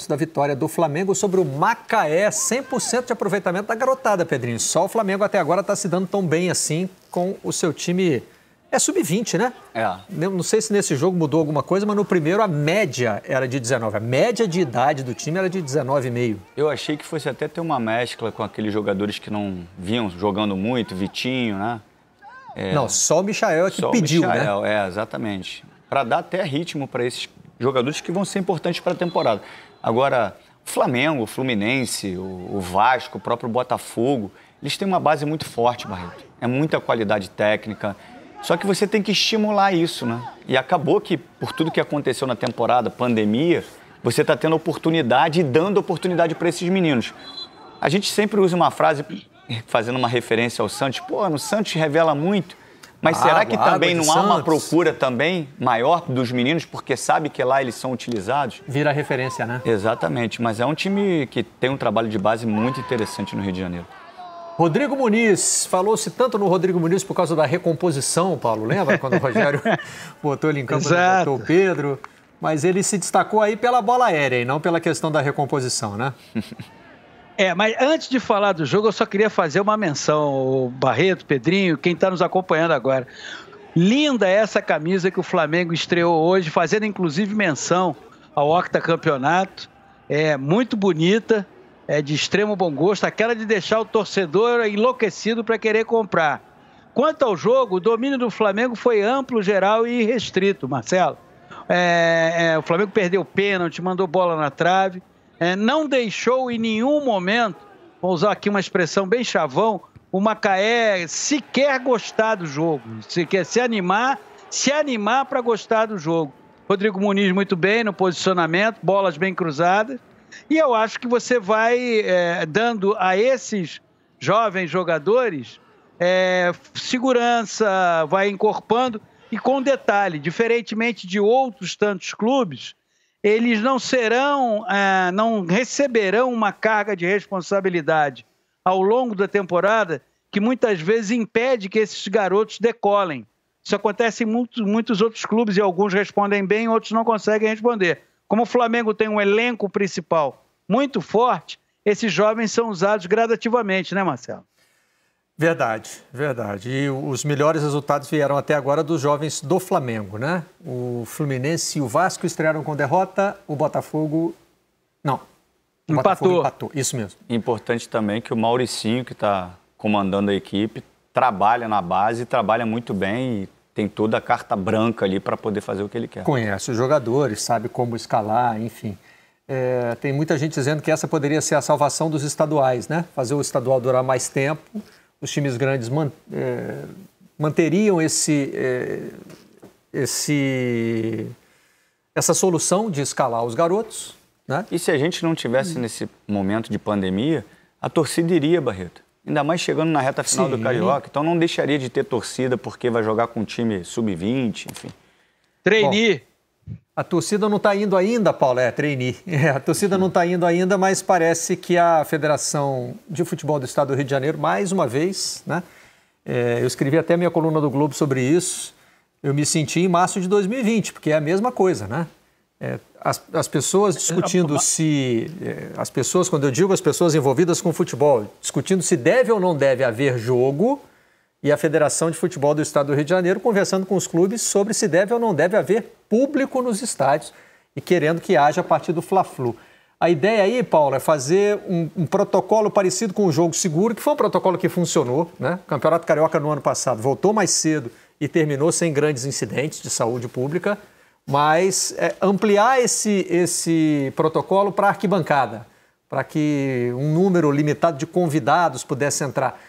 da vitória do Flamengo sobre o Macaé. 100% de aproveitamento da garotada, Pedrinho. Só o Flamengo até agora está se dando tão bem assim com o seu time. É sub-20, né? É. Não sei se nesse jogo mudou alguma coisa, mas no primeiro a média era de 19. A média de idade do time era de 19,5. Eu achei que fosse até ter uma mescla com aqueles jogadores que não vinham jogando muito, Vitinho, né? Não, só o Michael é que pediu, né? Exatamente. Para dar até ritmo para esses jogadores que vão ser importantes para a temporada. Agora, o Flamengo, o Fluminense, o Vasco, o próprio Botafogo, eles têm uma base muito forte, Barreto. É muita qualidade técnica. Só que você tem que estimular isso, né? E acabou que, por tudo que aconteceu na temporada, pandemia, você está tendo oportunidade e dando oportunidade para esses meninos. A gente sempre usa uma frase, fazendo uma referência ao Santos, pô, no Santos revela muito, mas será que também não há uma procura também maior dos meninos, porque sabe que lá eles são utilizados? Vira referência, né? Exatamente, mas é um time que tem um trabalho de base muito interessante no Rio de Janeiro. Rodrigo Muniz, falou-se tanto no Rodrigo Muniz por causa da recomposição, Paulo, lembra quando o Rogério botou ele em campo, botou o Pedro, mas ele se destacou aí pela bola aérea e não pela questão da recomposição, né? Mas antes de falar do jogo, eu só queria fazer uma menção, o Barreto, Pedrinho, quem está nos acompanhando agora. Linda essa camisa que o Flamengo estreou hoje, fazendo inclusive menção ao octacampeonato, muito bonita. É de extremo bom gosto, aquela de deixar o torcedor enlouquecido para querer comprar. Quanto ao jogo, o domínio do Flamengo foi amplo, geral e restrito, Marcelo. O Flamengo perdeu pênalti, mandou bola na trave, não deixou em nenhum momento, vou usar aqui uma expressão bem chavão, o Macaé sequer gostar do jogo, sequer se animar para gostar do jogo. Rodrigo Muniz muito bem no posicionamento, bolas bem cruzadas. E eu acho que você vai dando a esses jovens jogadores segurança, vai encorpando. E com detalhe, diferentemente de outros tantos clubes, eles não receberão uma carga de responsabilidade ao longo da temporada que muitas vezes impede que esses garotos decolem. Isso acontece em muitos outros clubes e alguns respondem bem, outros não conseguem responder. Como o Flamengo tem um elenco principal muito forte, esses jovens são usados gradativamente, né, Marcelo? Verdade, verdade. E os melhores resultados vieram até agora dos jovens do Flamengo, né? O Fluminense e o Vasco estrearam com derrota, o Botafogo... Não. Empatou. Isso mesmo. Importante também que o Mauricinho, que está comandando a equipe, trabalha na base, trabalha muito bem e tem toda a carta branca ali para poder fazer o que ele quer. Conhece os jogadores, sabe como escalar, enfim. Tem muita gente dizendo que essa poderia ser a salvação dos estaduais, né? Fazer o estadual durar mais tempo, os times grandes manteriam essa solução de escalar os garotos, né? E se a gente não tivesse nesse momento de pandemia, a torcida iria, Barreto. Ainda mais chegando na reta final do Carioca, então não deixaria de ter torcida porque vai jogar com um time sub-20, enfim. Trainee. A torcida não está indo ainda, Paulo, trainee. A torcida não está indo ainda, mas parece que a Federação de Futebol do Estado do Rio de Janeiro, mais uma vez, né? Eu escrevi até minha coluna do Globo sobre isso, eu me senti em março de 2020, porque é a mesma coisa, né? As pessoas discutindo as pessoas, quando eu digo as pessoas envolvidas com futebol, discutindo se deve ou não deve haver jogo, e a Federação de Futebol do Estado do Rio de Janeiro conversando com os clubes sobre se deve ou não deve haver público nos estádios e querendo que haja a partir do Fla-Flu. A ideia aí, Paulo, é fazer um protocolo parecido com o Jogo Seguro, que foi um protocolo que funcionou, né? O Campeonato Carioca no ano passado voltou mais cedo e terminou sem grandes incidentes de saúde pública, mas ampliar esse protocolo para a arquibancada, para que um número limitado de convidados pudesse entrar.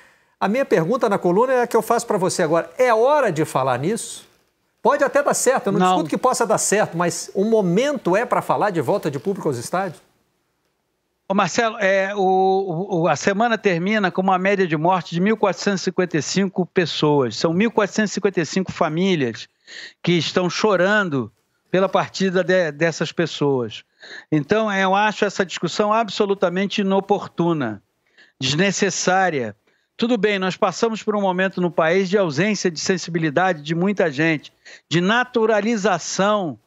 A minha pergunta na coluna é a que eu faço para você agora. É hora de falar nisso? Pode até dar certo, eu não discuto que possa dar certo, mas o momento é para falar de volta de público aos estádios? Ô Marcelo, a semana termina com uma média de morte de 1.455 pessoas. São 1.455 famílias que estão chorando pela partida dessas pessoas. Então, eu acho essa discussão absolutamente inoportuna, desnecessária. Tudo bem, nós passamos por um momento no país de ausência de sensibilidade de muita gente, de naturalização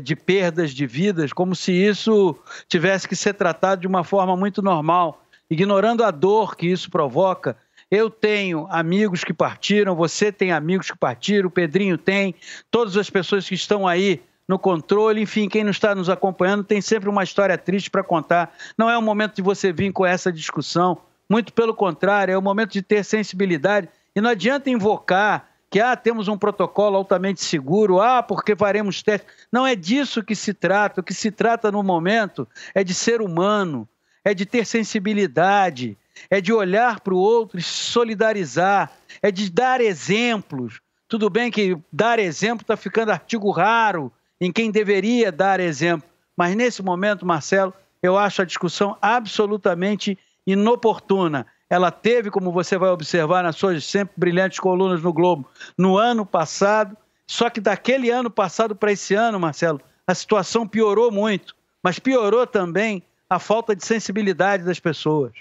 de perdas de vidas, como se isso tivesse que ser tratado de uma forma muito normal, ignorando a dor que isso provoca. Eu tenho amigos que partiram, você tem amigos que partiram, o Pedrinho tem, todas as pessoas que estão aí no controle, enfim, quem não está nos acompanhando tem sempre uma história triste para contar. Não é o momento de você vir com essa discussão, muito pelo contrário, é o momento de ter sensibilidade. E não adianta invocar que temos um protocolo altamente seguro, porque faremos testes. Não é disso que se trata. O que se trata no momento é de ser humano, é de ter sensibilidade, é de olhar para o outro e se solidarizar, é de dar exemplos. Tudo bem que dar exemplo está ficando artigo raro em quem deveria dar exemplo, mas nesse momento, Marcelo, eu acho a discussão absolutamente inoportuna. Ela teve, como você vai observar nas suas sempre brilhantes colunas no Globo, no ano passado, só que daquele ano passado para esse ano, Marcelo, a situação piorou muito, mas piorou também a falta de sensibilidade das pessoas.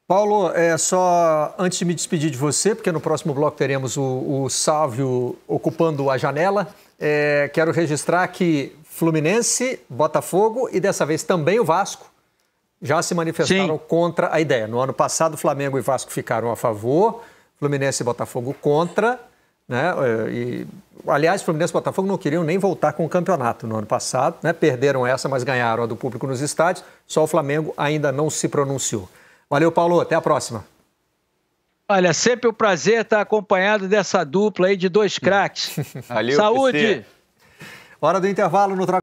Paulo, só antes de me despedir de você, porque no próximo bloco teremos o Sálvio ocupando a janela, quero registrar que Fluminense, Botafogo e dessa vez também o Vasco já se manifestaram contra a ideia. No ano passado, Flamengo e Vasco ficaram a favor, Fluminense e Botafogo contra, né? Aliás, Fluminense e Botafogo não queriam nem voltar com o campeonato no ano passado, né? Perderam essa, mas ganharam a do público nos estádios. Só o Flamengo ainda não se pronunciou. Valeu, Paulo. Até a próxima. Olha, sempre um prazer estar acompanhado dessa dupla aí de dois craques. Valeu, saúde! Hora do intervalo no